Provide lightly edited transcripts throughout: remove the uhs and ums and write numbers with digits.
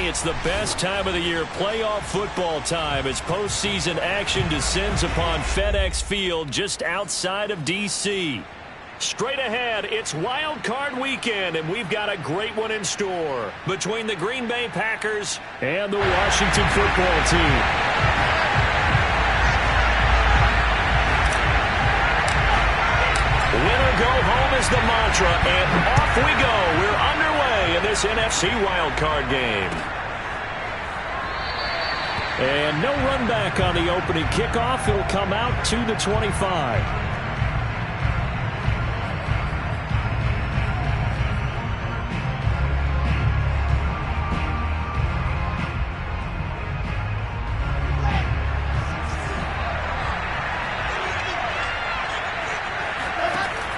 it's the best time of the year, playoff football time, as postseason action descends upon FedEx Field just outside of D.C. Straight ahead, it's Wild Card Weekend, and we've got a great one in store between the Green Bay Packers and the Washington Football Team. Winner go home is the mantra, and off we go. We're underway in this NFC wildcard game. And no run back on the opening kickoff. He'll come out to the 25.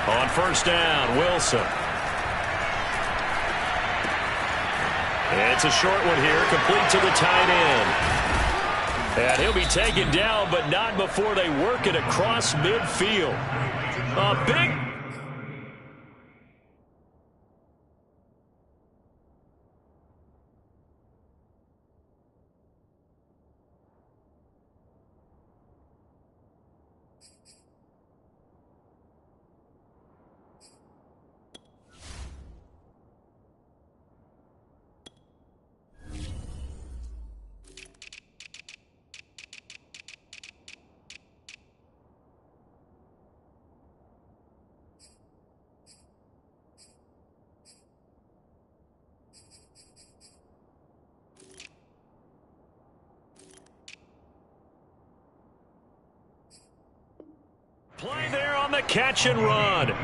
On first down, Wilson. It's a short one here, complete to the tight end. And he'll be taken down, but not before they work it across midfield. A big... Play there on the catch and run. And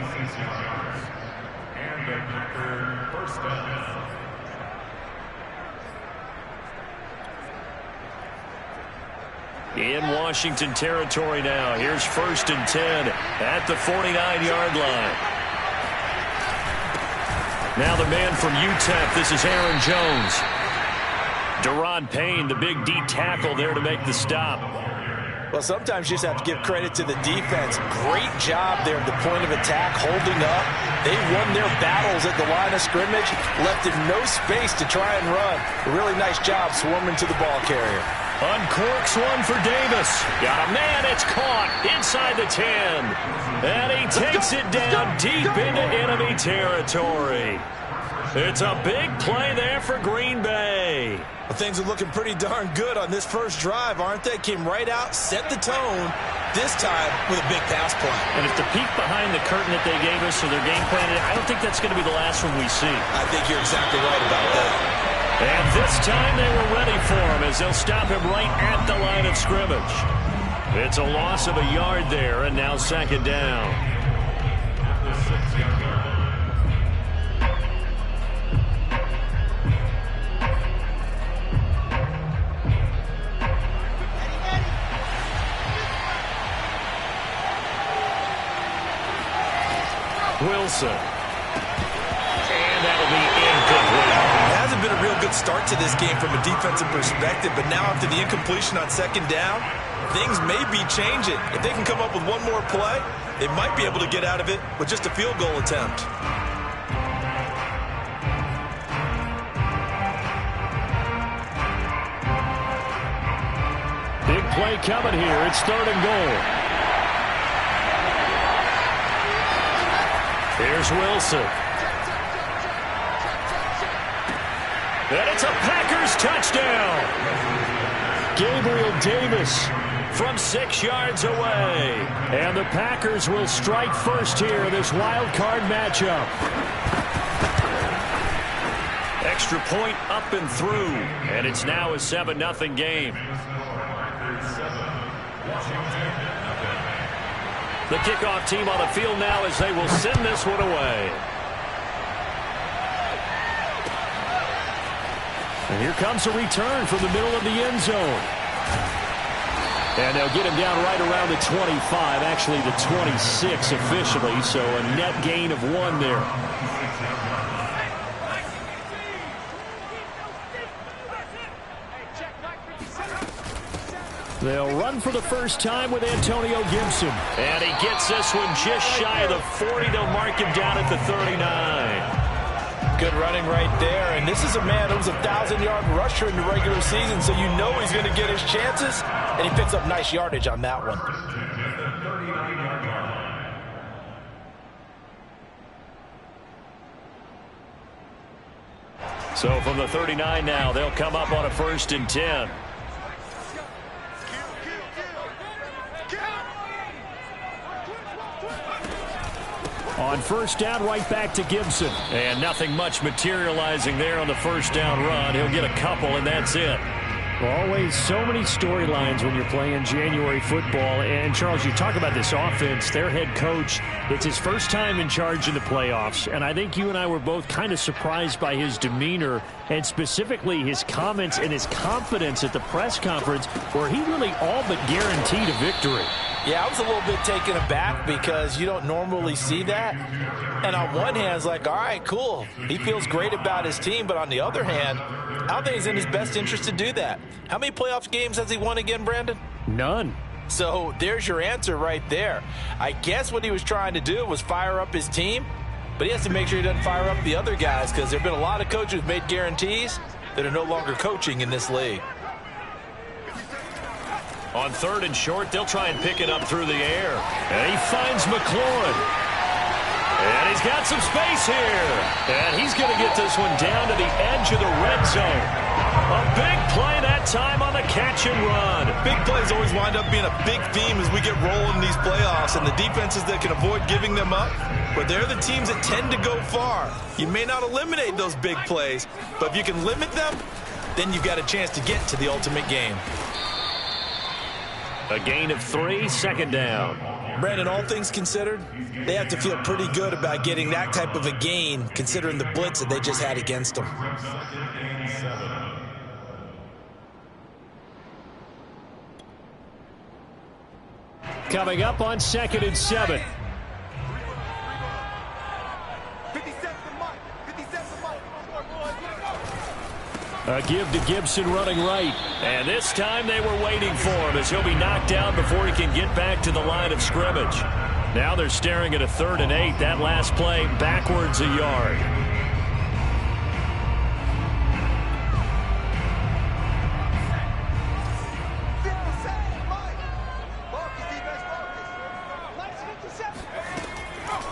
the Packer first down. In Washington territory now. Here's 1st and 10 at the 49-yard line. Now the man from UTEP, this is Aaron Jones. Deron Payne, the big D tackle there to make the stop. Well, sometimes you just have to give credit to the defense. Great job there at the point of attack, holding up. They won their battles at the line of scrimmage, left him no space to try and run. A really nice job swarming to the ball carrier. Uncorks one for Davis. Got a man, it's caught inside the 10. And he takes it down deep into enemy territory. It's a big play there for Green Bay. Well, things are looking pretty darn good on this first drive, aren't they? Came right out, set the tone, this time with a big pass play. And if the peek behind the curtain that they gave us or their game plan, I don't think that's going to be the last one we see. I think you're exactly right about that. And this time they were ready for him as they'll stop him right at the line of scrimmage. It's a loss of a yard there, and now 2nd down. Wilson. And that'll be incomplete. It hasn't been a real good start to this game from a defensive perspective, but now after the incompletion on 2nd down, things may be changing. If they can come up with one more play, they might be able to get out of it with just a field goal attempt. Big play coming here. It's 3rd and goal. Here's Wilson. And it's a Packers touchdown. Gabriel Davis from 6 yards away. And the Packers will strike first here in this wild card matchup. Extra point up and through. And it's now a 7-0 game. The kickoff team on the field now as they will send this one away. And here comes a return from the middle of the end zone. And they'll get him down right around the 25, actually the 26 officially, so a net gain of 1 there. They'll run for the first time with Antonio Gibson. And he gets this one just shy of the 40. They'll mark him down at the 39. Good running right there. And this is a man who was a 1,000-yard rusher in the regular season, so you know he's going to get his chances. And he picks up nice yardage on that one. So from the 39 now, they'll come up on a 1st and 10. On 1st down, right back to Gibson. And nothing much materializing there on the 1st down run. He'll get a couple, and that's it. Always so many storylines when you're playing January football. And, Charles, you talk about this offense, their head coach, it's his first time in charge in the playoffs. And I think you and I were both kind of surprised by his demeanor and specifically his comments and his confidence at the press conference where he really all but guaranteed a victory. Yeah, I was a little bit taken aback because you don't normally see that. And on one hand, it's like, all right, cool. He feels great about his team. But on the other hand, I don't think it's in his best interest to do that. How many playoff games has he won again, Brandon? None. So there's your answer right there. I guess what he was trying to do was fire up his team. But he has to make sure he doesn't fire up the other guys because there have been a lot of coaches who've made guarantees that are no longer coaching in this league. On 3rd and short, they'll try and pick it up through the air. And he finds McLaurin. And he's got some space here. And he's going to get this one down to the edge of the red zone. A big play that time on the catch and run. Big plays always wind up being a big theme as we get rolling these playoffs. And the defenses that can avoid giving them up, but they're the teams that tend to go far. You may not eliminate those big plays, but if you can limit them, then you've got a chance to get to the ultimate game. A gain of 3, 2nd down. Brandon, all things considered, they have to feel pretty good about getting that type of a gain considering the blitz that they just had against them. Coming up on 2nd and 7. A give to Gibson running right. And this time they were waiting for him as he'll be knocked down before he can get back to the line of scrimmage. Now they're staring at a 3rd and 8. That last play backwards a yard.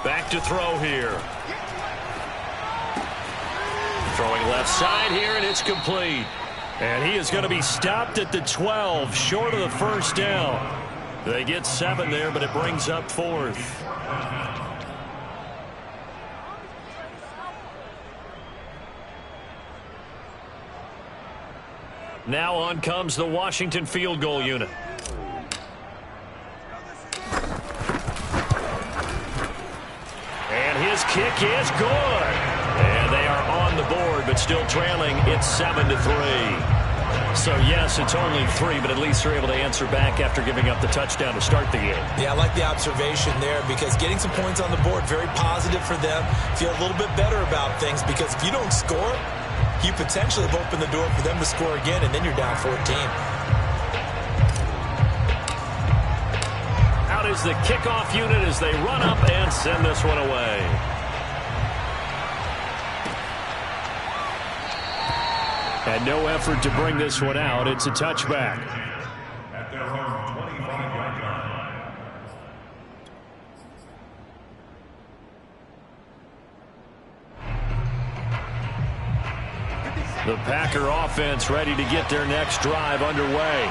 Back to throw here. Throwing left side here, and it's complete. And he is going to be stopped at the 12, short of the 1st down. They get 7 there, but it brings up 4th. Now on comes the Washington field goal unit. And his kick is good. And they are on the board, but still trailing. It's 7-3. So, yes, it's only 3, but at least they're able to answer back after giving up the touchdown to start the game. Yeah, I like the observation there because getting some points on the board, very positive for them. Feel a little bit better about things because if you don't score, you potentially have opened the door for them to score again, and then you're down 14. Out is the kickoff unit as they run up and send this one away. And no effort to bring this one out. It's a touchback. At their own 25-yard line. The Packer offense ready to get their next drive underway.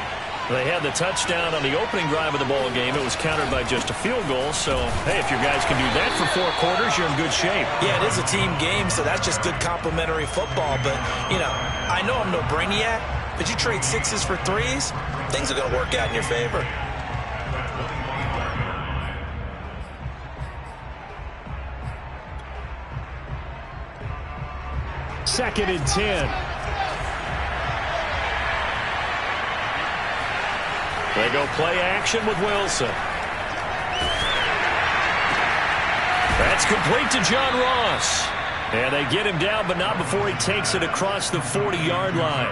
They had the touchdown on the opening drive of the ball game. It was countered by just a field goal. So, hey, if your guys can do that for 4 quarters, you're in good shape. Yeah, it is a team game, so that's just good complementary football. But, you know, I know I'm no brainiac, but you trade 6s for 3s, things are going to work out in your favor. Second and 10. They go play action with Wilson. That's complete to John Ross. And they get him down, but not before he takes it across the 40-yard line.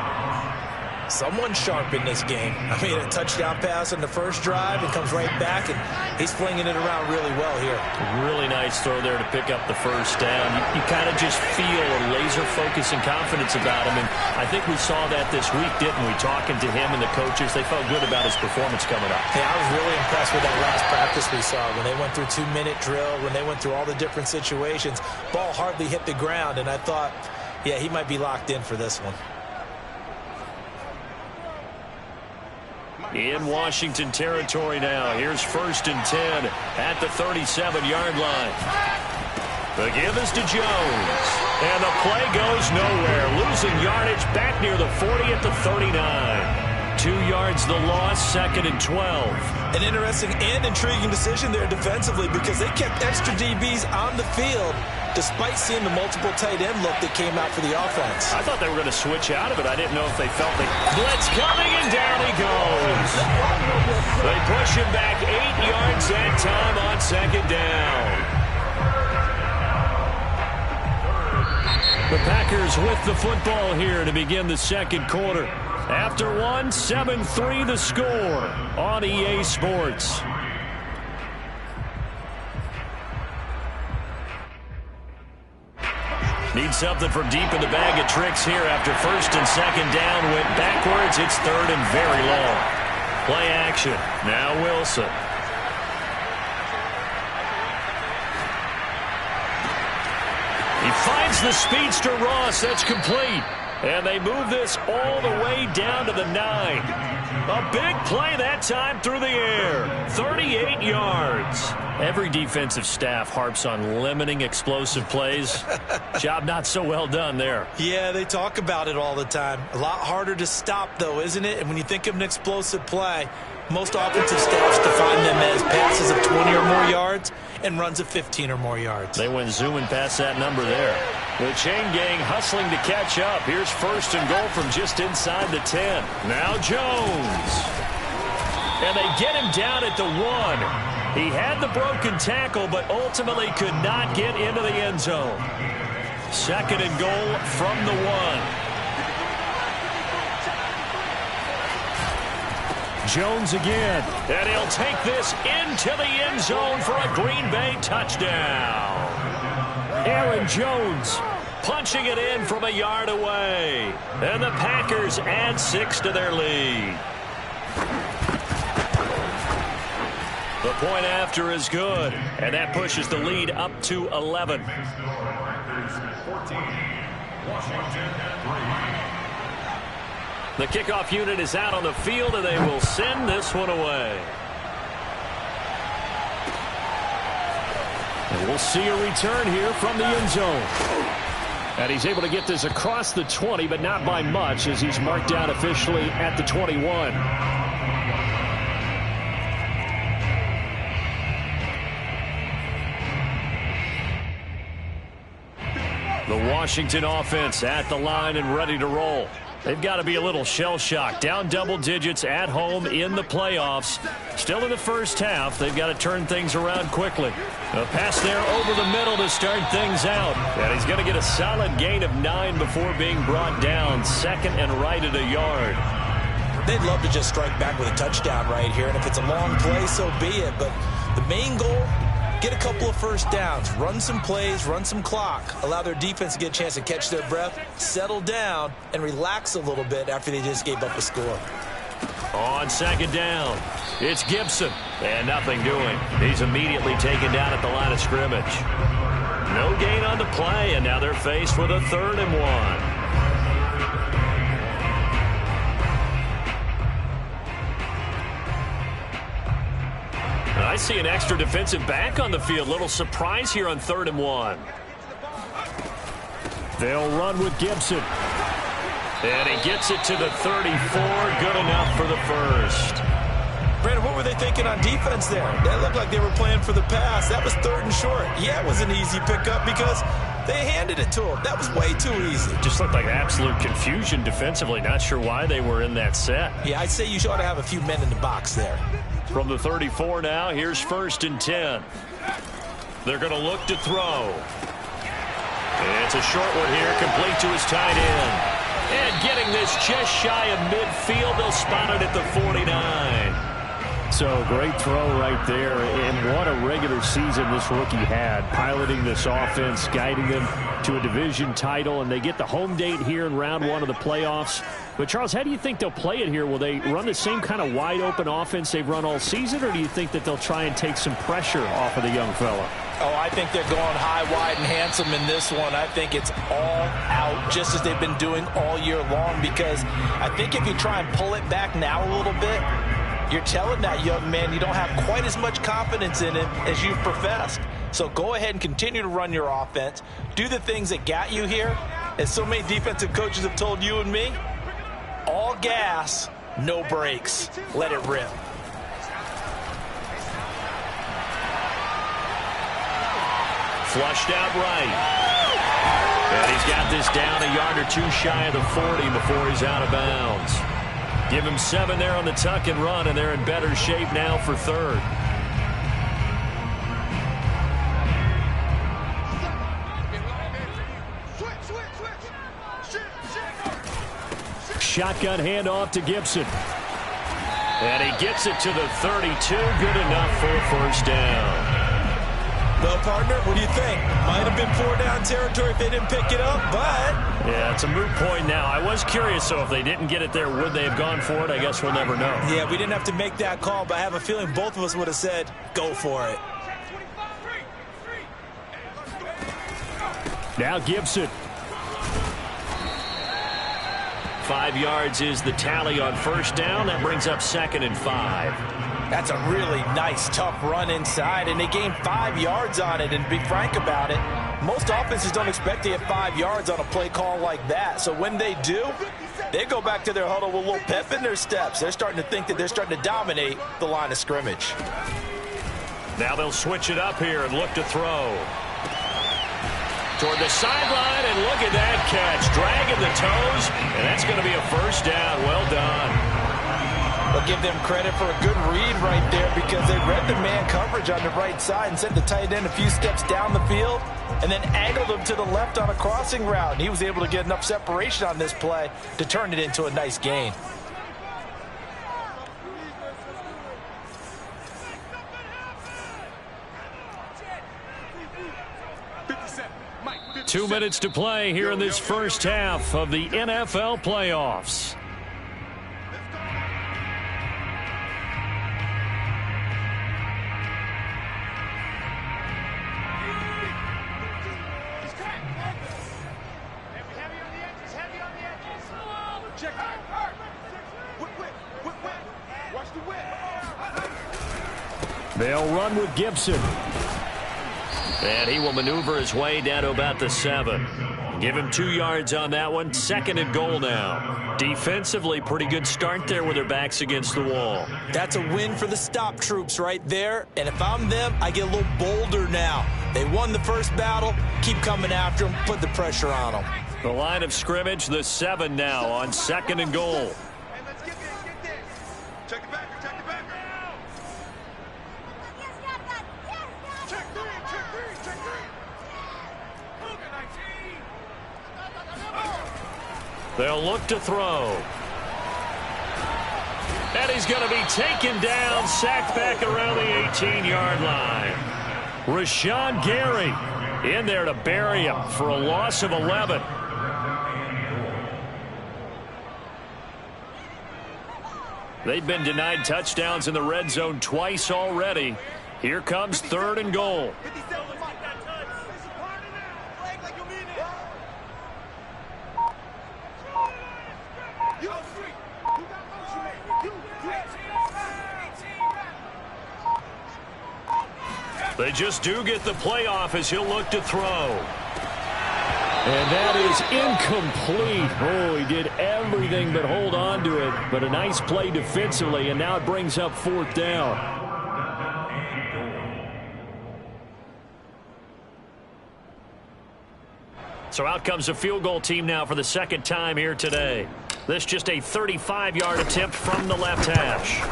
Someone sharp in this game. I mean, a touchdown pass on the first drive and comes right back, and he's flinging it around really well here. Really nice throw there to pick up the first down. You kind of just feel a laser focus and confidence about him, and I think we saw that this week, didn't we? Talking to him and the coaches, they felt good about his performance coming up. Yeah, I was really impressed with that last practice we saw when they went through 2-minute drill, when they went through all the different situations. Ball hardly hit the ground, and I thought, yeah, he might be locked in for this one. In Washington territory now. Here's 1st and 10 at the 37-yard line. The give is to Jones. And the play goes nowhere. Losing yardage back near the 40 at the 39. 2 yards the loss, 2nd and 12. An interesting and intriguing decision there defensively because they kept extra DBs on the field despite seeing the multiple tight end look that came out for the offense. I thought they were going to switch out of it. I didn't know if they felt the blitz coming, and down he goes. They push him back 8 yards that time on 2nd down. The Packers with the football here to begin the 2nd quarter. After one, 7-3 the score on EA Sports. Need something from deep in the bag of tricks here after 1st and 2nd down. Went backwards. It's 3rd and very long. Play action. Now Wilson. He finds the speedster Ross. That's complete. And they move this all the way down to the 9. A big play that time through the air. 38 yards. Every defensive staff harps on limiting explosive plays. Job not so well done there. Yeah, they talk about it all the time. A lot harder to stop, though, isn't it? And when you think of an explosive play, most offensive staffs define them as passes of 20 or more yards and runs of 15 or more yards. They went zooming past that number there. The chain gang hustling to catch up. Here's 1st and goal from just inside the 10. Now Jones. And they get him down at the 1. He had the broken tackle, but ultimately could not get into the end zone. 2nd and goal from the 1. Jones again, and he'll take this into the end zone for a Green Bay touchdown. Aaron Jones punching it in from a yard away. And the Packers add 6 to their lead. The point after is good, and that pushes the lead up to 11. The kickoff unit is out on the field, and they will send this one away. And we'll see a return here from the end zone. And he's able to get this across the 20, but not by much, as he's marked down officially at the 21. The Washington offense at the line and ready to roll. They've got to be a little shell-shocked. Down double digits at home in the playoffs. Still in the first half. They've got to turn things around quickly. A pass there over the middle to start things out. And he's going to get a solid gain of 9 before being brought down. 2nd and right at a yard. They'd love to just strike back with a touchdown right here. And if it's a long play, so be it. But the main goal, get a couple of first downs, run some plays, run some clock, allow their defense to get a chance to catch their breath, settle down, and relax a little bit after they just gave up a score. On 2nd down, it's Gibson, and nothing doing. He's immediately taken down at the line of scrimmage. No gain on the play, and now they're faced with a 3rd and 1. I see an extra defensive back on the field. Little surprise here on 3rd and 1. They'll run with Gibson. And he gets it to the 34. Good enough for the first. Brandon, what were they thinking on defense there? That looked like they were playing for the pass. That was 3rd and short. Yeah, it was an easy pickup because they handed it to him. That was way too easy. Just looked like absolute confusion defensively. Not sure why they were in that set. Yeah, I'd say you ought to have a few men in the box there. From the 34 now, here's 1st and 10. They're going to look to throw. It's a short one here, complete to his tight end. And getting this just shy of midfield, they'll spot it at the 49. So great throw right there, and what a regular season this rookie had, piloting this offense, guiding them to a division title, and they get the home date here in round 1 of the playoffs. But, Charles, how do you think they'll play it here? Will they run the same kind of wide-open offense they've run all season, or do you think that they'll try and take some pressure off of the young fella? Oh, I think they're going high, wide, and handsome in this one. I think it's all out, just as they've been doing all year long, because I think if you try and pull it back now a little bit, you're telling that young man you don't have quite as much confidence in him as you've professed. So go ahead and continue to run your offense. Do the things that got you here. As so many defensive coaches have told you and me, all gas, no brakes. Let it rip. Flushed out right. And he's got this down a yard or two shy of the 40 before he's out of bounds. Give him 7 there on the tuck and run, and they're in better shape now for third. Shotgun handoff to Gibson. And he gets it to the 32. Good enough for a first down. Well, partner, what do you think? Might have been 4-down territory if they didn't pick it up, but... Yeah, it's a moot point now. I was curious, so if they didn't get it there, would they have gone for it? I guess we'll never know. Yeah, we didn't have to make that call, but I have a feeling both of us would have said, go for it. Now Gibson. 5 yards is the tally on first down. That brings up 2nd and 5. That's a really nice, tough run inside, and they gained 5 yards on it. And to be frank about it, most offenses don't expect to get 5 yards on a play call like that. So when they do, they go back to their huddle with a little pep in their steps. They're starting to think that they're starting to dominate the line of scrimmage. Now they'll switch it up here and look to throw. Toward the sideline, and look at that catch. Dragging the toes, and that's going to be a first down. Well done. I'll give them credit for a good read right there, because they read the man coverage on the right side and sent the tight end a few steps down the field and then angled him to the left on a crossing route. And he was able to get enough separation on this play to turn it into a nice gain. Two minutes to play here in this first half of the NFL playoffs. They'll run with Gibson. And he will maneuver his way down to about the 7. Give him 2 yards on that one. 2nd and goal now. Defensively, pretty good start there with their backs against the wall. That's a win for the stop troops right there. And if I'm them, I get a little bolder now. They won the first battle. Keep coming after them. Put the pressure on them. The line of scrimmage, the 7 now on 2nd and goal. They'll look to throw. And he's going to be taken down, sacked back around the 18-yard line. Rashawn Gary in there to bury him for a loss of 11. They've been denied touchdowns in the red zone twice already. Here comes 3rd and goal. They just do get the playoff as he'll look to throw. And that is incomplete. Oh, he did everything but hold on to it. But a nice play defensively, and now it brings up 4th down. So out comes a field goal team now for the 2nd time here today. This just a 35-yard attempt from the left hash.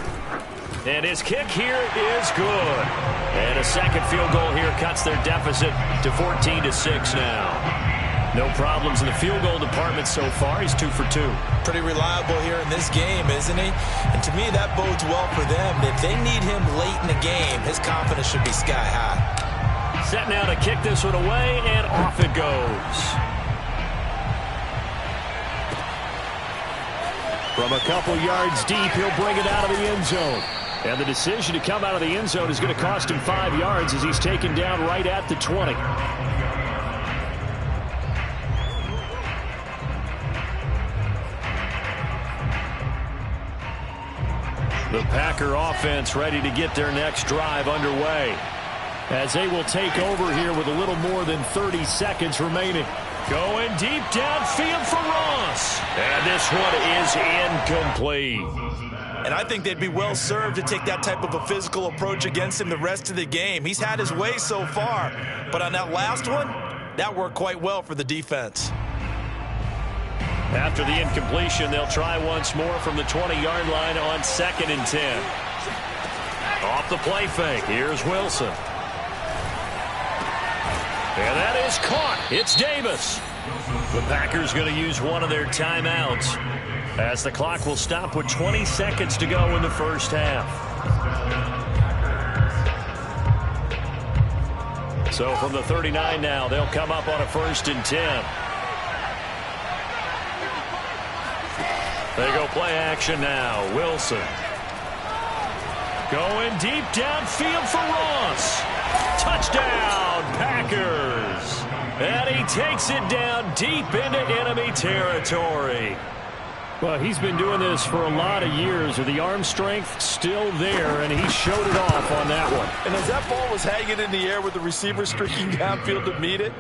And his kick here is good. And a 2nd field goal here cuts their deficit to 14-6 now. No problems in the field goal department so far. He's 2 for 2. Pretty reliable here in this game, isn't he? And to me, that bodes well for them. If they need him late in the game, his confidence should be sky high. Set now to kick this one away, and off it goes. From a couple yards deep, he'll bring it out of the end zone. And the decision to come out of the end zone is going to cost him 5 yards as he's taken down right at the 20. The Packer offense ready to get their next drive underway, as they will take over here with a little more than 30 seconds remaining. Going deep downfield for Ross. And this one is incomplete. And I think they'd be well served to take that type of a physical approach against him the rest of the game. He's had his way so far, but on that last one, that worked quite well for the defense. After the incompletion, they'll try once more from the 20-yard line on 2nd and 10. Off the play fake, here's Wilson. And that is caught. It's Davis. The Packers going to use one of their timeouts, as the clock will stop with 20 seconds to go in the first half. So from the 39 now, they'll come up on a 1st and 10. They go play action now. Wilson. Going deep downfield for Ross. Touchdown, Packers. And he takes it down deep into enemy territory. Well, he's been doing this for a lot of years with the arm strength still there, and he showed it off on that one. And as that ball was hanging in the air with the receiver streaking downfield to meet it,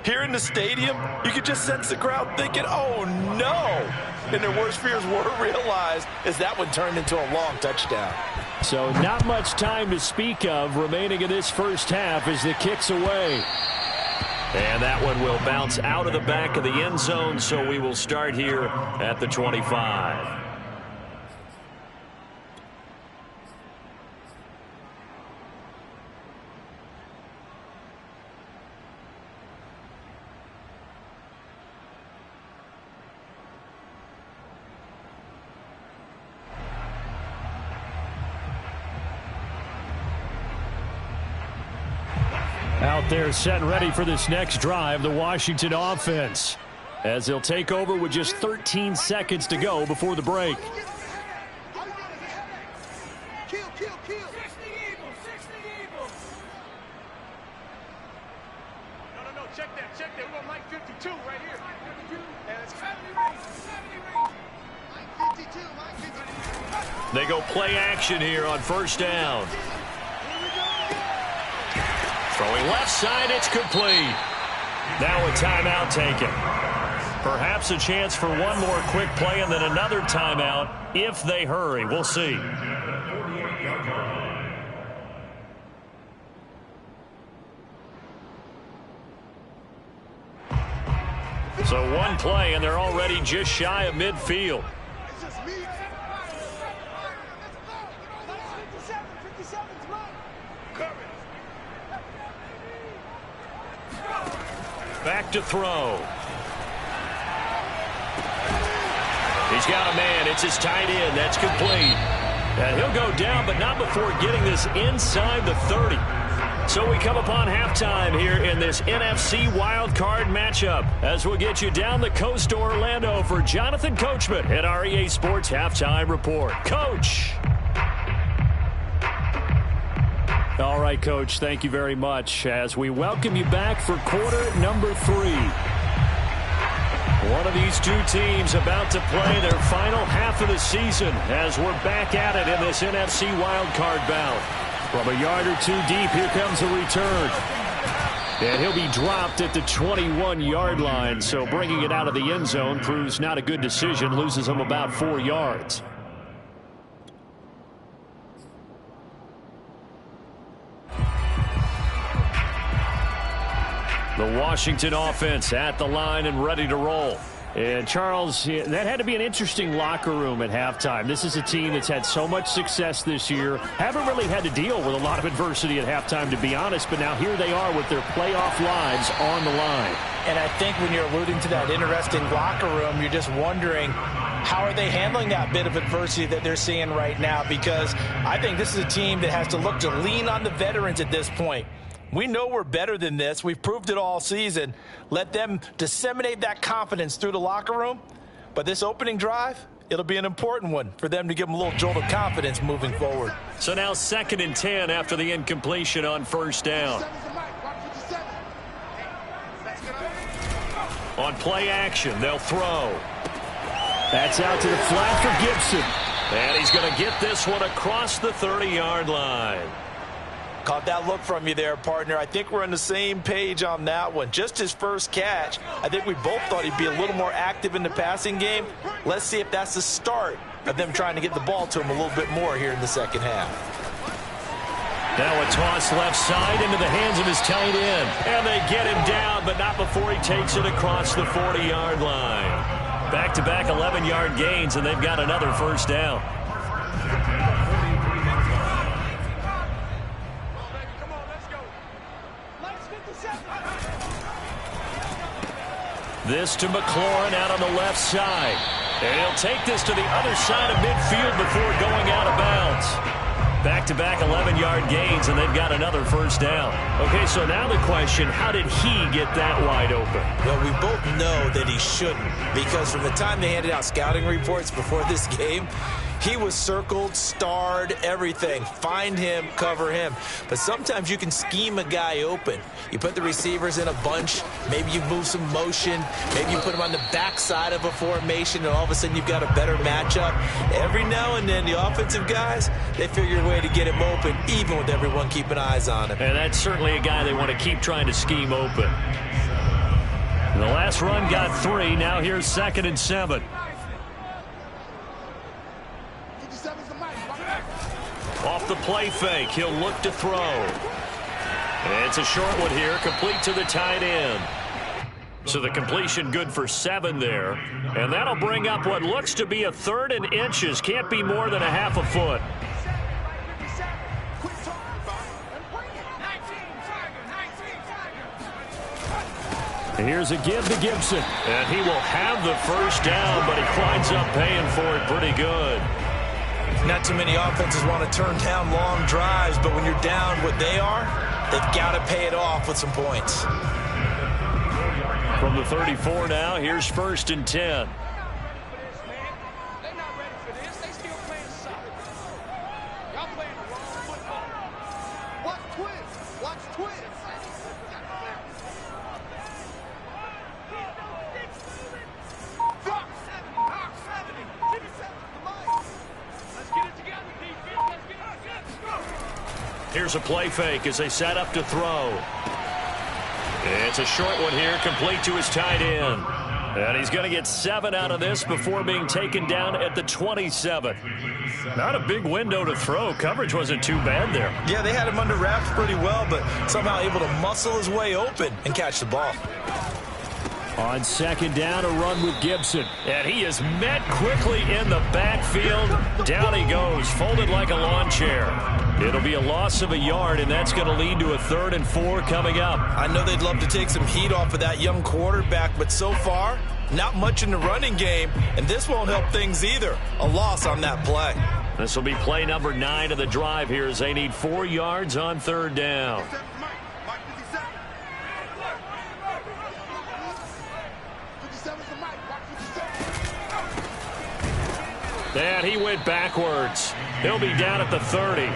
here in the stadium, you could just sense the crowd thinking, oh, no. And their worst fears were realized as that one turned into a long touchdown. So not much time to speak of remaining in this first half as the kick's away. And that one will bounce out of the back of the end zone, so we will start here at the 25. Out there set and ready for this next drive, the Washington offense, as they'll take over with just 13 seconds to go before the break. Check that. We're on line 52 right here. They go play action here on 1st down. Throwing left side, it's complete. Now a timeout taken. Perhaps a chance for one more quick play and then another timeout if they hurry. We'll see. So one play, and they're already just shy of midfield. Back to throw. He's got a man. It's his tight end. That's complete. And he'll go down, but not before getting this inside the 30. So we come upon halftime here in this NFC wildcard matchup, as we'll get you down the coast to Orlando for Jonathan Coachman at our EA Sports Halftime Report. Coach. All right, Coach, thank you very much as we welcome you back for quarter number 3. One of these two teams about to play their final half of the season as we're back at it in this NFC wildcard bout. From a yard or two deep, here comes a return. And he'll be dropped at the 21-yard line, so bringing it out of the end zone proves not a good decision, loses him about 4 yards. The Washington offense at the line and ready to roll. And, Charles, that had to be an interesting locker room at halftime. This is a team that's had so much success this year. Haven't really had to deal with a lot of adversity at halftime, to be honest. But now here they are with their playoff lives on the line. And I think when you're alluding to that interesting locker room, you're just wondering, how are they handling that bit of adversity that they're seeing right now? Because I think this is a team that has to look to lean on the veterans at this point. We know we're better than this. We've proved it all season. Let them disseminate that confidence through the locker room. But this opening drive, it'll be an important one for them to give them a little jolt of confidence moving forward. So now 2nd and 10 after the incompletion on first down. On play action, they'll throw. That's out to the flat for Gibson. And he's going to get this one across the 30-yard line. Caught that look from you there, partner. I think we're on the same page on that one. Just his first catch. I think we both thought he'd be a little more active in the passing game. Let's see if that's the start of them trying to get the ball to him a little bit more here in the second half. Now a toss left side into the hands of his tight end. And they get him down, but not before he takes it across the 40-yard line. Back-to-back 11-yard gains, and they've got another first down. This to McLaurin out on the left side. And he'll take this to the other side of midfield before going out of bounds. Back-to-back 11-yard gains, and they've got another first down. Okay, so now the question, how did he get that wide open? Well, we both know that he shouldn't, because from the time they handed out scouting reports before this game, he was circled, starred, everything. Find him, cover him. But sometimes you can scheme a guy open. You put the receivers in a bunch. Maybe you move some motion. Maybe you put him on the backside of a formation, and all of a sudden you've got a better matchup. Every now and then, the offensive guys, they figure a way to get him open, even with everyone keeping eyes on him. And that's certainly a guy they want to keep trying to scheme open. And the last run got 3. Now here's 2nd and 7. Off the play fake, he'll look to throw. And it's a short one here, complete to the tight end. So the completion good for 7 there. And that'll bring up what looks to be a 3rd and inches. Can't be more than a half a foot. And here's a give to Gibson. And he will have the first down, but he winds up paying for it pretty good. Not too many offenses want to turn down long drives, but when you're down what they are, they've got to pay it off with some points. From the 34 now, here's 1st and 10. Here's a play fake as they set up to throw. It's a short one here, complete to his tight end. And he's going to get 7 out of this before being taken down at the 27. Not a big window to throw. Coverage wasn't too bad there. Yeah, they had him under wraps pretty well, but somehow able to muscle his way open and catch the ball. On 2nd down, a run with Gibson. And he is met quickly in the backfield. Down he goes, folded like a lawn chair. It'll be a loss of a yard, and that's going to lead to a 3rd and 4 coming up. I know they'd love to take some heat off of that young quarterback, but so far, not much in the running game, and this won't help things either. A loss on that play. This will be play number 9 of the drive here as they need 4 yards on 3rd down. And he went backwards. He'll be down at the 30.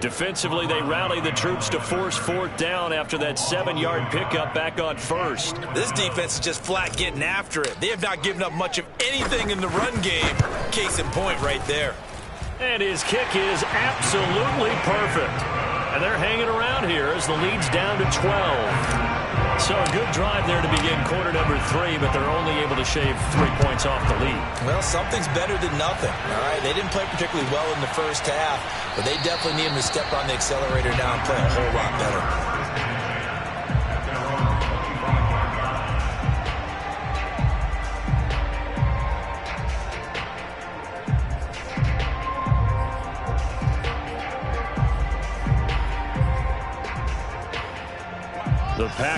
Defensively, they rally the troops to force 4th down after that 7-yard pickup back on 1st. This defense is just flat getting after it. They have not given up much of anything in the run game. Case in point right there. And his kick is absolutely perfect. And they're hanging around here as the lead's down to 12. So a good drive there to begin quarter number 3, but they're only able to shave 3 points off the lead. Well, something's better than nothing, all right? They didn't play particularly well in the first half, but they definitely need them to step on the accelerator now and play a whole lot better.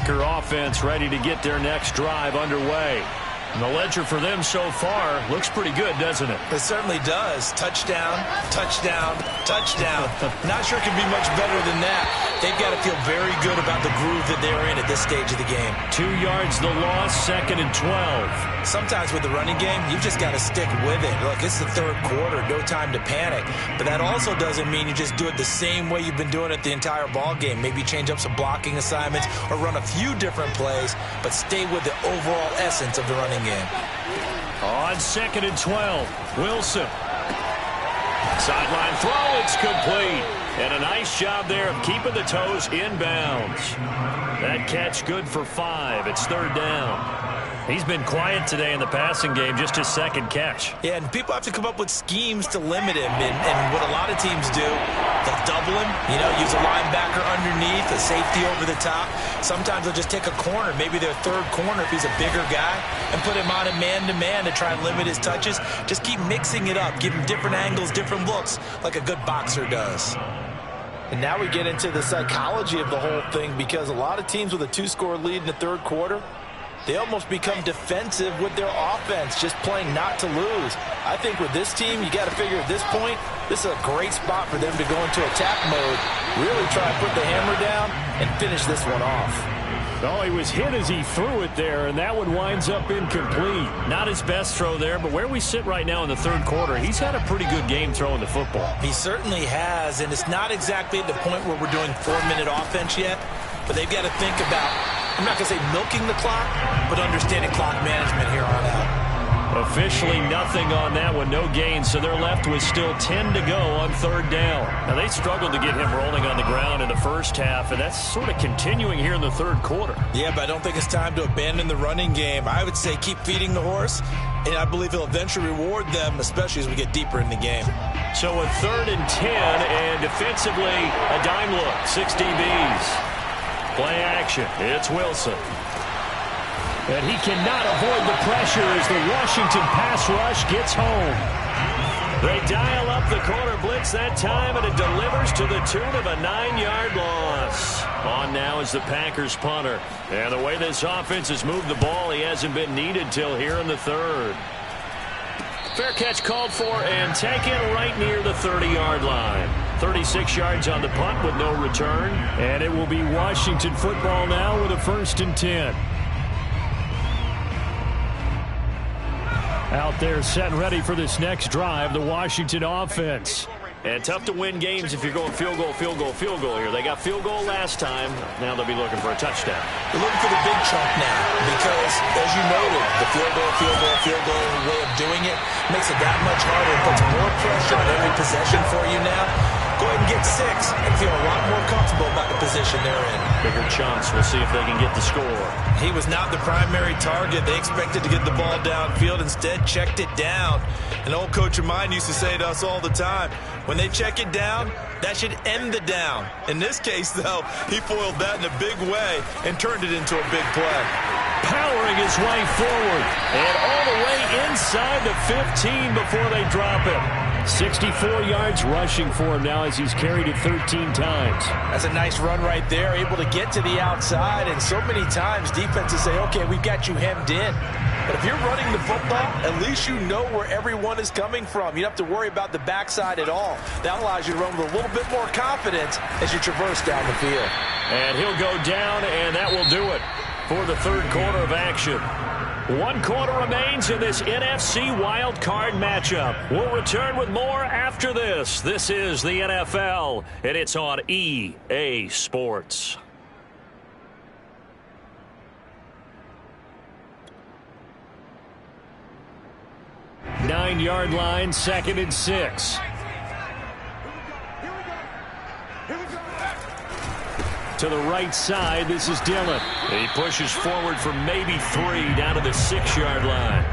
Packer offense ready to get their next drive underway. And the ledger for them so far looks pretty good, doesn't it? It certainly does. Touchdown, touchdown, touchdown. Not sure it can be much better than that. They've got to feel very good about the groove that they're in at this stage of the game. 2 yards the loss, 2nd and 12. Sometimes with the running game, you've just got to stick with it. Look, it's the third quarter, no time to panic. But that also doesn't mean you just do it the same way you've been doing it the entire ball game. Maybe change up some blocking assignments or run a few different plays, but stay with the overall essence of the running game. On 2nd and 12, Wilson. Sideline throw, it's complete. And a nice job there of keeping the toes inbounds. That catch good for 5. It's 3rd down. He's been quiet today in the passing game, just his 2nd catch. Yeah, and people have to come up with schemes to limit him. And what a lot of teams do, they'll double him, use a linebacker underneath, a safety over the top. Sometimes they'll just take a corner, maybe their 3rd corner if he's a bigger guy, and put him on a man-to-man to try and limit his touches. Just keep mixing it up, give him different angles, different looks, like a good boxer does. And now we get into the psychology of the whole thing, because a lot of teams with a 2-score lead in the 3rd quarter, they almost become defensive with their offense, just playing not to lose. I think with this team, you got to figure at this point, this is a great spot for them to go into attack mode, really try to put the hammer down and finish this one off. Oh, he was hit as he threw it there, and that one winds up incomplete. Not his best throw there, but where we sit right now in the 3rd quarter, he's had a pretty good game throwing the football. He certainly has, and it's not exactly at the point where we're doing 4-minute offense yet, but they've got to think about, I'm not going to say milking the clock, but understanding clock management here on out. Officially nothing on that one, no gain, so they're left with still 10 to go on 3rd down. Now, they struggled to get him rolling on the ground in the first half, and that's sort of continuing here in the 3rd quarter. Yeah, but I don't think it's time to abandon the running game. I would say keep feeding the horse, and I believe he'll eventually reward them, especially as we get deeper in the game. So a 3rd and 10, and defensively, a dime look, 6 DBs. Play action, it's Wilson. And he cannot avoid the pressure as the Washington pass rush gets home. They dial up the corner blitz that time, and it delivers to the tune of a 9-yard loss. On now is the Packers punter. And the way this offense has moved the ball, he hasn't been needed till here in the 3rd. Fair catch called for and taken right near the 30-yard line. 36 yards on the punt with no return. And it will be Washington football now with a 1st and 10. Out there set and ready for this next drive, the Washington offense. And tough to win games if you're going field goal, field goal, field goal here. They got field goal last time. Now they'll be looking for a touchdown. They're looking for the big chunk now because, as you noted, the field goal way of doing it makes it that much harder. It puts more pressure on every possession for you now. Go ahead and get 6 and feel a lot more comfortable about the position they're in. Bigger chunks. We'll see if they can get the score. He was not the primary target. They expected to get the ball downfield. Instead, checked it down. An old coach of mine used to say to us all the time, when they check it down, that should end the down. In this case, though, he foiled that in a big way and turned it into a big play. Powering his way forward and all the way inside the 15 before they drop him. 64 yards rushing for him now as he's carried it 13 times. That's a nice run right there, able to get to the outside, and so many times defenses say, okay, we've got you hemmed in. But if you're running the football, at least you know where everyone is coming from. You don't have to worry about the backside at all. That allows you to run with a little bit more confidence as you traverse down the field. And he'll go down, and that will do it for the 3rd quarter of action. 1 quarter remains in this NFC wildcard matchup. We'll return with more after this. This is the NFL, and it's on EA Sports. Nine-yard line, 2nd and 6. To the right side, this is Dillon. He pushes forward for maybe 3 down to the 6-yard line.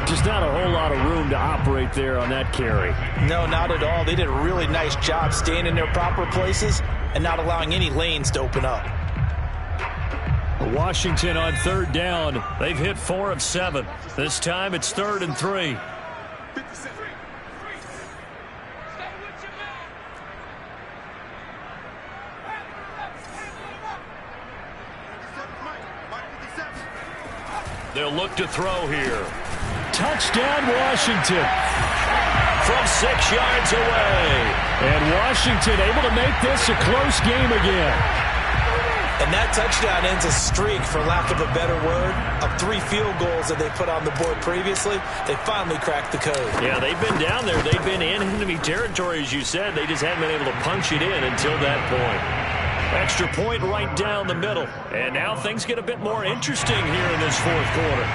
Just not a whole lot of room to operate there on that carry. No, not at all. They did a really nice job staying in their proper places and not allowing any lanes to open up. Washington on 3rd down. They've hit 4 of 7. This time it's 3rd and 3. They'll look to throw here. Touchdown, Washington. From 6 yards away. And Washington able to make this a close game again. And that touchdown ends a streak, for lack of a better word, of 3 field goals that they put on the board previously. They finally cracked the code. Yeah, they've been down there. They've been in enemy territory, as you said. They just hadn't been able to punch it in until that point. Extra point right down the middle. And now things get a bit more interesting here in this fourth quarter.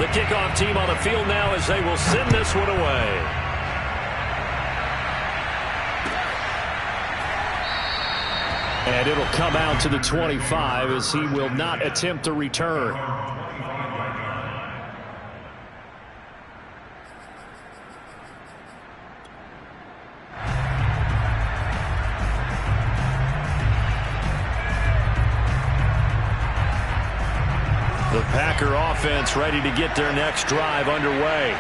The kickoff team on the field now as they will send this one away. And it'll come out to the 25 as he will not attempt to return. The Packer offense ready to get their next drive underway.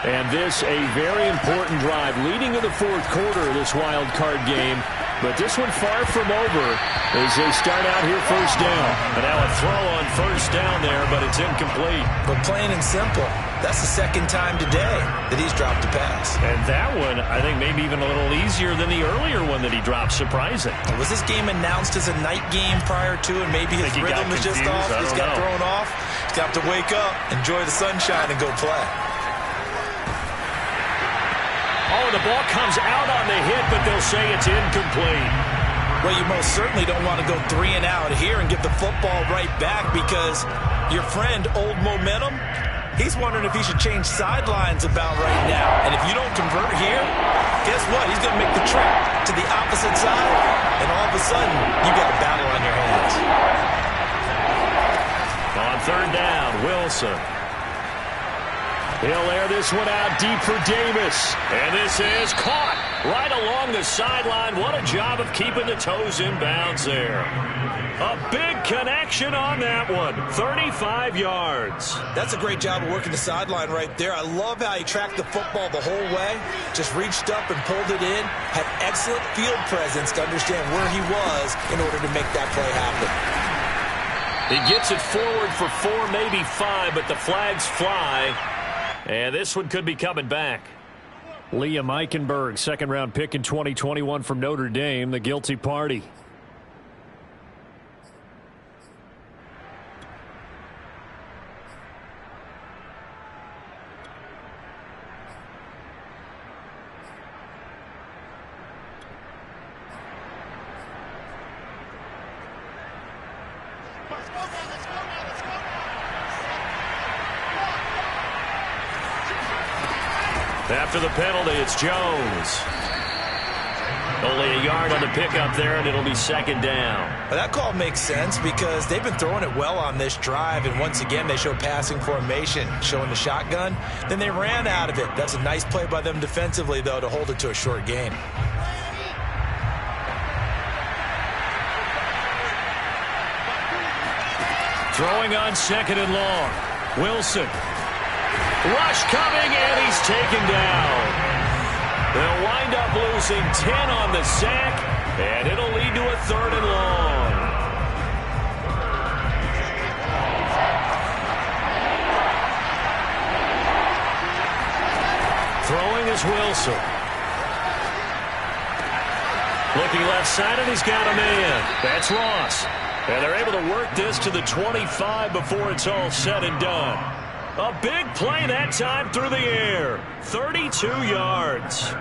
And this a very important drive leading to the fourth quarter of this wild card game. But this one far from over as they start out here first down. And now a throw on first down there, but it's incomplete. But plain and simple, that's the second time today that he's dropped a pass. And that one, I think, maybe even a little easier than the earlier one that he dropped. Surprising. Was this game announced as a night game prior to, and maybe his rhythm was just off? He's got thrown off. He's got to wake up, enjoy the sunshine, and go play. Oh, the ball comes out on the hit, but they'll say it's incomplete. Well, you most certainly don't want to go 3 and out here and give the football right back, because your friend, Old Momentum, he's wondering if he should change sidelines about right now. And if you don't convert here, guess what? He's going to make the trip to the opposite side, and all of a sudden, you got a battle on your hands. On third down, Wilson. He'll air this one out deep for Davis. And this is caught right along the sideline. What a job of keeping the toes in bounds there. A big connection on that one. 35 yards. That's a great job of working the sideline right there. I love how he tracked the football the whole way. Just reached up and pulled it in. Had excellent field presence to understand where he was in order to make that play happen. He gets it forward for 4, maybe 5, but the flags fly. And this one could be coming back. Liam Eichenberg, second-round pick in 2021 from Notre Dame, the guilty party. After the penalty, it's Jones. Only a yard on the pickup there, and it'll be second down. Well, that call makes sense because they've been throwing it well on this drive, and once again, they show passing formation, showing the shotgun. Then they ran out of it. That's a nice play by them defensively, though, to hold it to a short gain. Throwing on second and long. Wilson. Rush coming, and he's taken down. They'll wind up losing 10 on the sack, and it'll lead to a third and long. Throwing is Wilson. Looking left side, and he's got a man. That's Ross. And they're able to work this to the 25 before it's all said and done. A big play that time through the air. 32 yards.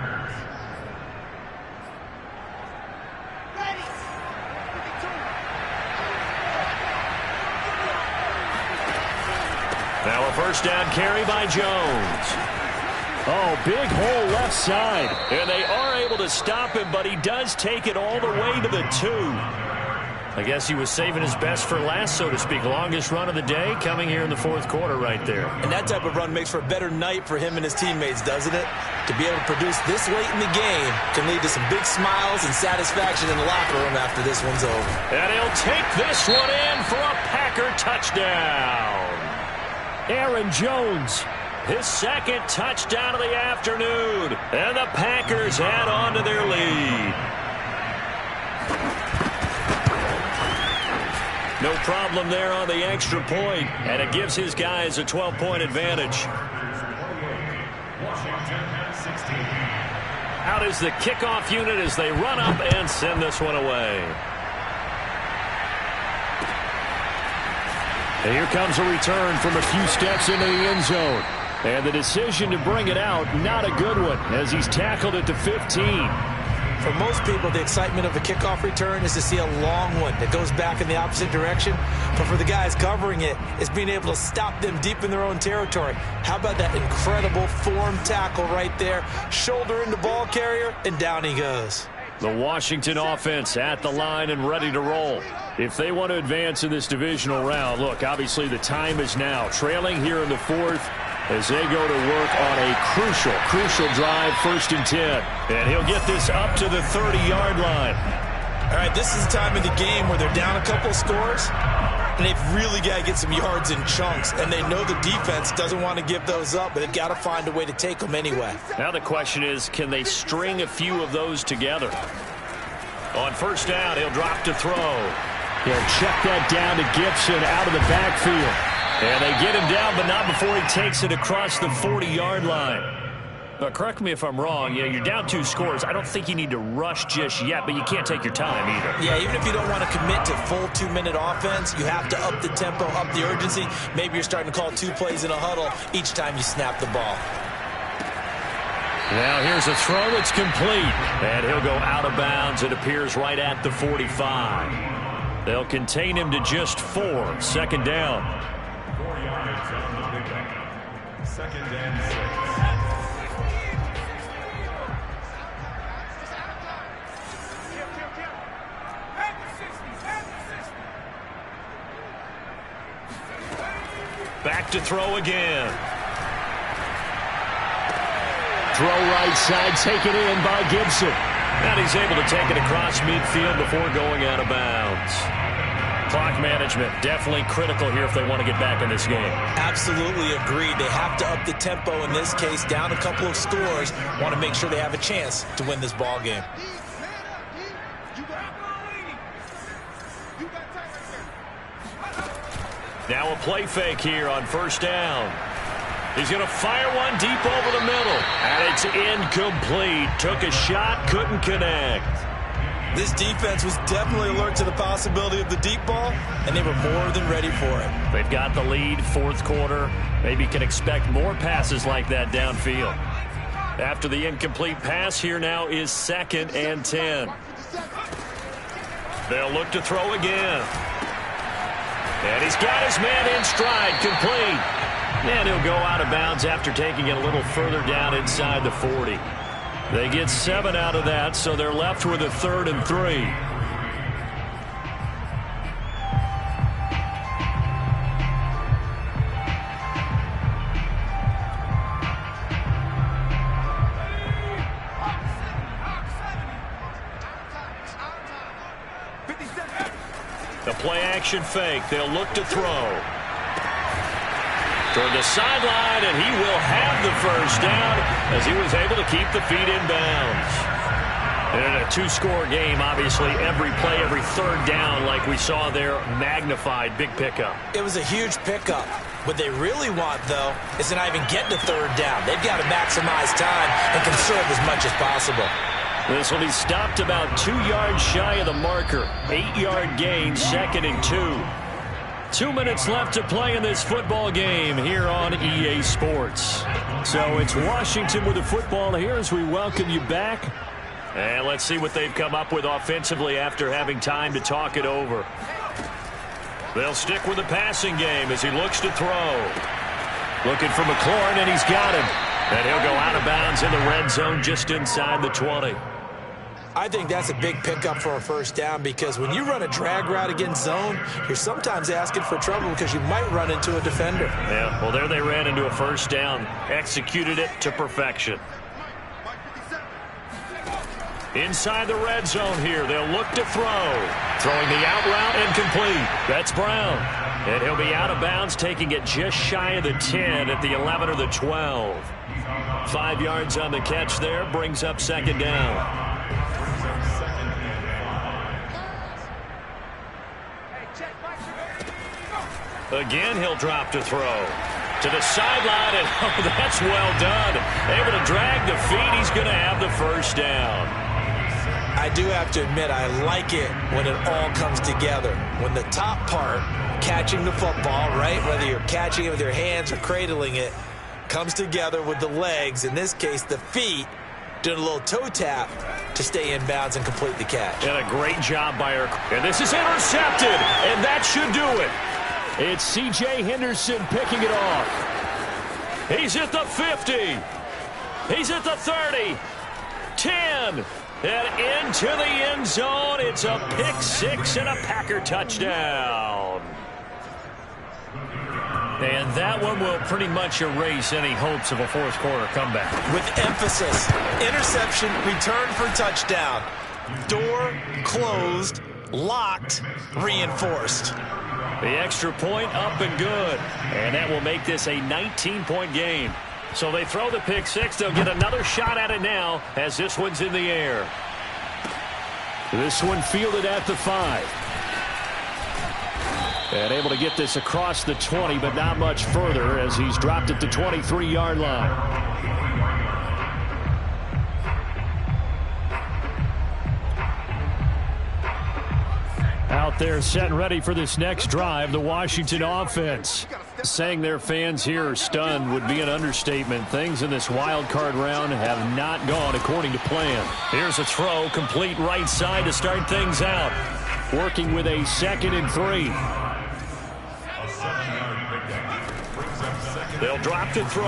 Now a first down carry by Jones. Oh, big hole left side. And they are able to stop him, but he does take it all the way to the 2. I guess he was saving his best for last, so to speak. Longest run of the day coming here in the fourth quarter right there. And that type of run makes for a better night for him and his teammates, doesn't it? To be able to produce this late in the game can lead to some big smiles and satisfaction in the locker room after this one's over. And he'll take this one in for a Packer touchdown. Aaron Jones. His second touchdown of the afternoon. And the Packers add on to their lead. No problem there on the extra point, and it gives his guys a 12-point advantage. Out is the kickoff unit as they run up and send this one away. And here comes a return from a few steps into the end zone. And the decision to bring it out, not a good one, as he's tackled at the 15. For most people, the excitement of a kickoff return is to see a long one that goes back in the opposite direction. But for the guys covering it, it's being able to stop them deep in their own territory. How about that incredible form tackle right there? Shoulder into ball carrier, and down he goes. The Washington offense at the line and ready to roll. If they want to advance in this divisional round, look, obviously the time is now. Trailing here in the fourth as they go to work on a crucial drive, 1st and 10. And he'll get this up to the 30-yard line. All right, this is the time of the game where they're down a couple scores, and they've really got to get some yards in chunks. And they know the defense doesn't want to give those up, but they've got to find a way to take them anyway. Now the question is, can they string a few of those together? On 1st down, he'll drop to throw. He'll check that down to Gibson out of the backfield. And they get him down, but not before he takes it across the 40-yard line. But correct me if I'm wrong. Yeah, you're down 2 scores. I don't think you need to rush just yet, but you can't take your time either. Yeah, even if you don't want to commit to full 2-minute offense, you have to up the tempo, up the urgency. Maybe you're starting to call 2 plays in a huddle each time you snap the ball. Now here's a throw that's complete. And he'll go out of bounds. It appears right at the 45. They'll contain him to just 4. 2nd down. 2nd and 6. Back to throw again. Throw right side, taken in by Gibson. And he's able to take it across midfield before going out of bounds. Clock management, definitely critical here if they want to get back in this game. Absolutely agreed. They have to up the tempo in this case, down a couple of scores. Want to make sure they have a chance to win this ball game. Now a play fake here on 1st down. He's going to fire one deep over the middle. And it's incomplete. Took a shot, couldn't connect. This defense was definitely alert to the possibility of the deep ball, and they were more than ready for it. They've got the lead, 4th quarter. Maybe can expect more passes like that downfield. After the incomplete pass, here now is 2nd and 10. They'll look to throw again. And he's got his man in stride, complete. And he'll go out of bounds after taking it a little further down inside the 40. They get 7 out of that, so they're left with a 3rd and 3. The play action fake. They'll look to throw. Toward the sideline, and he will have the 1st down as he was able to keep the feet in bounds. And in a 2-score game, obviously, every play, every 3rd down, like we saw there, magnified. Big pickup. It was a huge pickup. What they really want, though, is to not even get to 3rd down. They've got to maximize time and conserve as much as possible. This will be stopped about 2 yards shy of the marker. 8-yard gain, 2nd and 2. 2 minutes left to play in this football game here on EA Sports. So it's Washington with the football here as we welcome you back. And let's see what they've come up with offensively after having time to talk it over. They'll stick with the passing game as he looks to throw. Looking for McLaurin, and he's got him. And he'll go out of bounds in the red zone just inside the 20. I think that's a big pickup for a 1st down because when you run a drag route against zone, you're sometimes asking for trouble because you might run into a defender. Yeah, well, there they ran into a 1st down. Executed it to perfection. Inside the red zone here, they'll look to throw. Throwing the out route and complete. That's Brown. And he'll be out of bounds, taking it just shy of the 10 at the 11 or the 12. 5 yards on the catch there, brings up 2nd down. Again, he'll drop to throw. To the sideline, and oh, that's well done. Able to drag the feet. He's going to have the first down. I do have to admit, I like it when it all comes together. When the top part, catching the football, right, whether you're catching it with your hands or cradling it, comes together with the legs, in this case the feet, doing a little toe tap to stay in bounds and complete the catch. And a great job by her. And this is intercepted, and that should do it. It's C.J. Henderson picking it off. He's at the 50. He's at the 30. 10. And into the end zone. It's a pick six and a Packer touchdown. And that one will pretty much erase any hopes of a fourth quarter comeback. With emphasis, interception, return for touchdown. Door closed, locked, reinforced. The extra point up and good. And that will make this a 19-point game. So they throw the pick six. They'll get another shot at it now as this one's in the air. This one fielded at the 5. And able to get this across the 20, but not much further as he's dropped at the 23-yard line. Out there set and ready for this next drive, the Washington offense. Saying their fans here are stunned would be an understatement. Things in this wild card round have not gone according to plan. Here's a throw, complete right side to start things out. Working with a 2nd and 3. They'll drop to throw.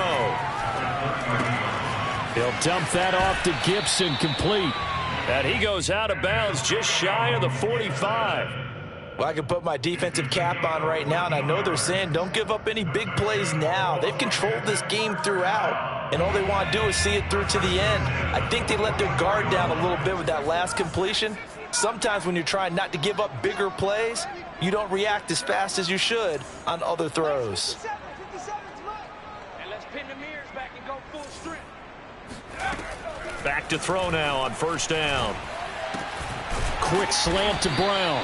He'll dump that off to Gibson, complete. And he goes out of bounds just shy of the 45. Well, I can put my defensive cap on right now, and I know they're saying don't give up any big plays now. They've controlled this game throughout, and all they want to do is see it through to the end. I think they let their guard down a little bit with that last completion. Sometimes when you're trying not to give up bigger plays, you don't react as fast as you should on other throws. Back to throw now on first down. Quick slant to Brown.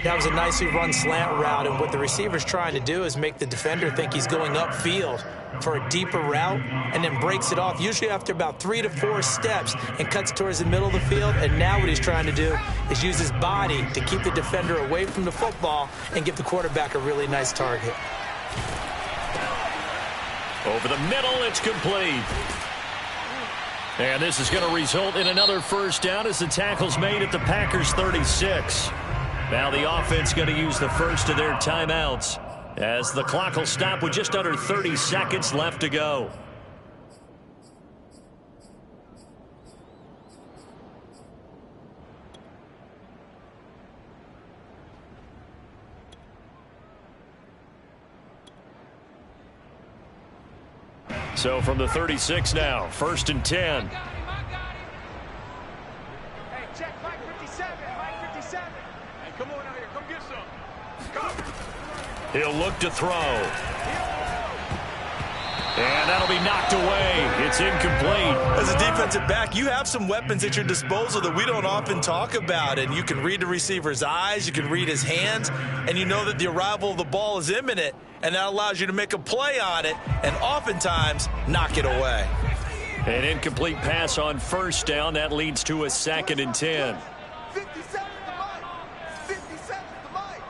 That was a nicely run slant route, and what the receiver's trying to do is make the defender think he's going upfield for a deeper route and then breaks it off, usually after about 3 to 4 steps, and cuts towards the middle of the field. And now what he's trying to do is use his body to keep the defender away from the football and give the quarterback a really nice target. Over the middle, it's complete. And this is going to result in another first down as the tackle's made at the Packers' 36. Now the offense going to use the first of their timeouts as the clock will stop with just under 30 seconds left to go. So from the 36 now, 1st and 10. Hey, check Mike 57, Mike 57. Hey, come on out here, come get some. Come. He'll look to throw. And that'll be knocked away. It's incomplete. As a defensive back, you have some weapons at your disposal that we don't often talk about. And you can read the receiver's eyes, you can read his hands, and you know that the arrival of the ball is imminent. And that allows you to make a play on it and oftentimes knock it away. An incomplete pass on first down. That leads to a 2nd and 10. 57 to Mike. 57 to Mike.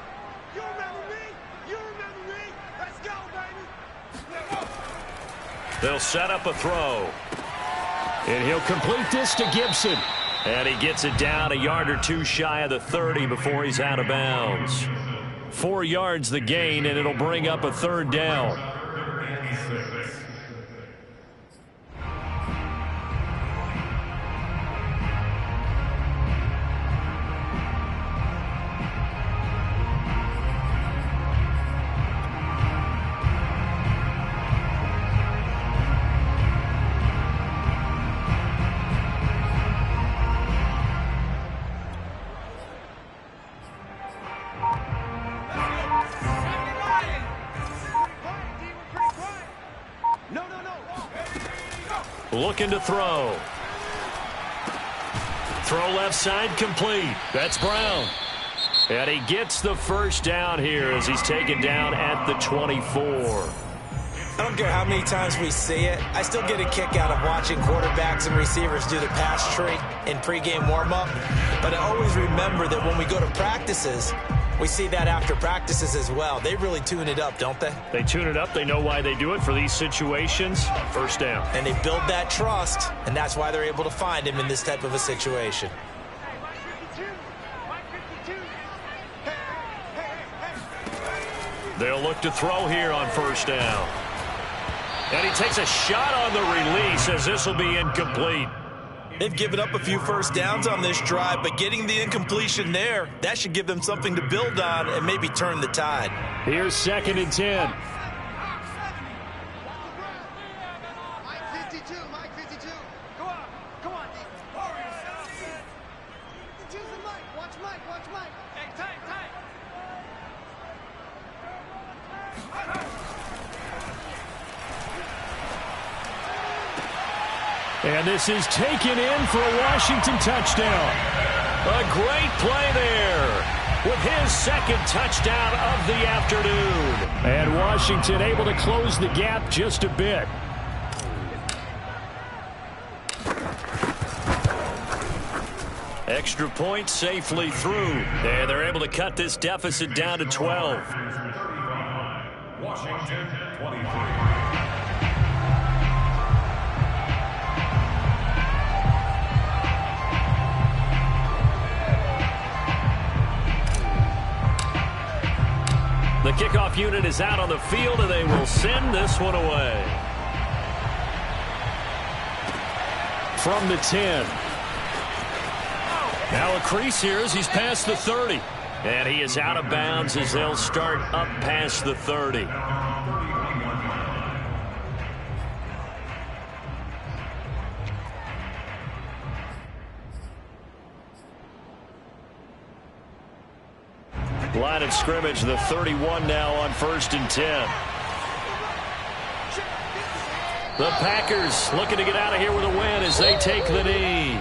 You remember me? You remember me? Let's go, baby. They'll set up a throw. And he'll complete this to Gibson. And he gets it down a yard or two shy of the 30 before he's out of bounds. 4 yards the gain, and it'll bring up a 3rd down. Looking to throw. Throw left side complete. That's Brown. And he gets the first down here as he's taken down at the 24. I don't care how many times we see it. I still get a kick out of watching quarterbacks and receivers do the pass tree in pregame warm-up. But I always remember that when we go to practices, we see that after practices as well. They really tune it up, don't they? They tune it up. They know why they do it for these situations. First down. And they build that trust, and that's why they're able to find him in this type of a situation. They'll look to throw here on first down. And he takes a shot on the release as this will be incomplete. They've given up a few first downs on this drive, but getting the incompletion there, that should give them something to build on and maybe turn the tide. Here's 2nd and 10. Mike 52, Mike 52. Go on, come on. Choose the Mike. Watch Mike, watch Mike. Hey, tight. And this is taken in for a Washington touchdown. A great play there with his 2nd touchdown of the afternoon. And Washington able to close the gap just a bit. Extra point safely through. And they're able to cut this deficit down to 12. Washington 23. The kickoff unit is out on the field, and they will send this one away. From the 10. Now a crease here as he's past the 30. And he is out of bounds as they'll start up past the 30. Line of scrimmage, the 31 now on 1st and 10. The Packers looking to get out of here with a win as they take the knee.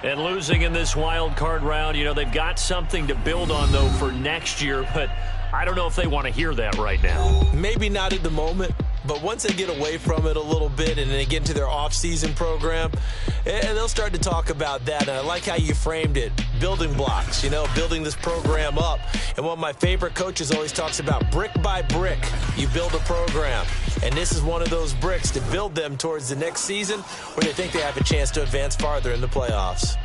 And losing in this wild card round, you know, they've got something to build on, though, for next year. But I don't know if they want to hear that right now. Maybe not at the moment, but once they get away from it a little bit and they get into their off-season program, they'll start to talk about that. And I like how you framed it, building blocks, you know, building this program up. And one of my favorite coaches always talks about brick by brick, you build a program. And this is one of those bricks to build them towards the next season where they think they have a chance to advance farther in the playoffs.